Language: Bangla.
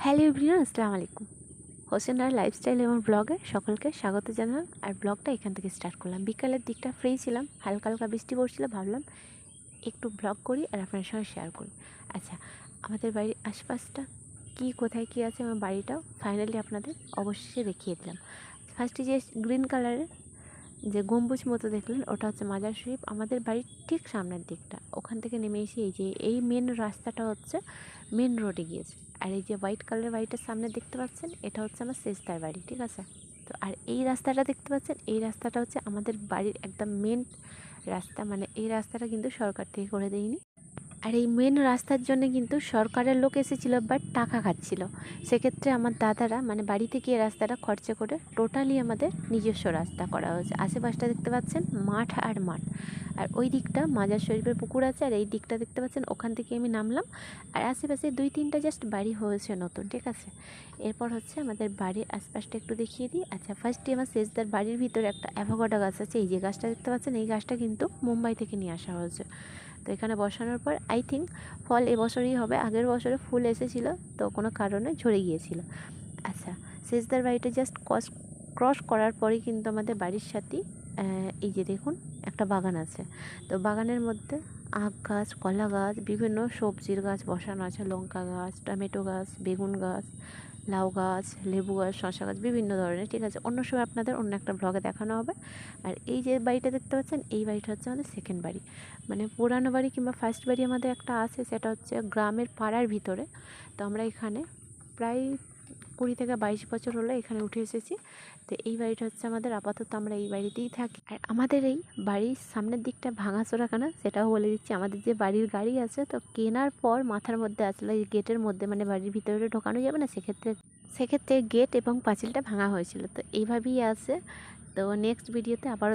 হ্যালো এভরিওয়ান, আসসালামু আলাইকুম। হোসেন আর লাইফস্টাইল এবং ব্লগে সকলকে স্বাগত জানালাম। আর ব্লগটা এখান থেকে স্টার্ট করলাম। বিকালের দিকটা ফ্রি ছিলাম, হালকা হালকা বৃষ্টি পড়ছিল, ভাবলাম একটু ব্লগ করি আর আপনার সঙ্গে শেয়ার করি। আচ্ছা, আমাদের বাড়ির আশপাশটা কী, কোথায় কী আছে আমার বাড়িটাও ফাইনালি আপনাদের অবশ্যই দেখিয়ে দিলাম। ফার্স্টে যে গ্রিন কালারের যে গম্বুজ মতো দেখলেন, ওটা হচ্ছে মাজার শরীফ। আমাদের বাড়ির ঠিক সামনের দিকটা, ওখান থেকে নেমে এসে এই মেন রাস্তাটা হচ্ছে মেন রোডে গিয়েছে। আর এই যে হোয়াইট কালারের বাড়িটার সামনে দেখতে পাচ্ছেন, এটা হচ্ছে আমার সেজদার বাড়ি, ঠিক আছে। তো আর এই রাস্তাটা দেখতে পাচ্ছেন, এই রাস্তাটা হচ্ছে আমাদের বাড়ির একদম মেন রাস্তা। মানে এই রাস্তাটা কিন্তু সরকার থেকে করে দেয়নি। আর এই মেন রাস্তার জন্য কিন্তু সরকারের লোক এসেছিল, বাট টাকা খাচ্ছিল। সেক্ষেত্রে আমার দাদারা মানে বাড়ি থেকে এই রাস্তাটা খরচা করে টোটালি আমাদের নিজস্ব রাস্তা করা হয়েছে। আশেপাশটা দেখতে পাচ্ছেন মাঠ আর মাঠ। আর ওই দিকটা মাজার শরীফের পুকুর আছে, আর এই দিকটা দেখতে পাচ্ছেন, ওখান থেকে আমি নামলাম। আর আশেপাশে 2-3টা জাস্ট বাড়ি হয়েছে নতুন, ঠিক আছে। এরপর হচ্ছে আমাদের বাড়ির আশপাশটা একটু দেখিয়ে দিই। আচ্ছা, ফার্স্টে আমার সেজদার বাড়ির ভিতরে একটা অ্যাভোকাডো গাছ আছে। এই যে গাছটা দেখতে পাচ্ছেন, এই গাছটা কিন্তু মুম্বাই থেকে নিয়ে আসা হয়েছে। তো এখানে বসানোর পর আই থিঙ্ক ফল এবছরই হবে। আগের বছরে ফুল এসেছিলো, তো কোনো কারণে ঝরে গিয়েছিল। আচ্ছা, সেজদার বাড়িটা জাস্ট ক্রস করার পরেই কিন্তু আমাদের বাড়ির সাথেই এই যে দেখুন একটা বাগান আছে। তো বাগানের মধ্যে আখ গাছ, কলা গাছ, বিভিন্ন সবজির গাছ বসানো আছে। লঙ্কা গাছ, টমেটো গাছ, বেগুন গাছ, লাউ গাছ, লেবু গাছ, শসা গাছ, বিভিন্ন ধরনের, ঠিক আছে। অন্য সময় আপনাদের অন্য একটা ব্লগে দেখানো হবে। আর এই যে বাড়িটা দেখতে পাচ্ছেন, এই বাড়িটা হচ্ছে আমাদের সেকেন্ড বাড়ি। মানে পুরানো বাড়ি কিংবা ফার্স্ট বাড়ি আমাদের একটা আছে, সেটা হচ্ছে গ্রামের পাড়ার ভিতরে। তো আমরা এখানে প্রায় 20 থেকে 22 বছর হলো এখানে উঠে এসেছি। তো এই বাড়িটা হচ্ছে আমাদের, আপাতত আমরা এই বাড়িতেই থাকি। আর আমাদের এই বাড়ির সামনের দিকটা ভাঙাচোরা কেন সেটাও বলে দিচ্ছি। আমাদের যে বাড়ির গাড়ি আছে, তো কেনার পর মাথার মধ্যে আসলে এই গেটের মধ্যে মানে বাড়ির ভিতরে ঢোকানো যাবে না, সেক্ষেত্রে গেট এবং পাঁচিলটা ভাঙা হয়েছিল। তো এইভাবেই আছে। তো নেক্সট ভিডিওতে আবারও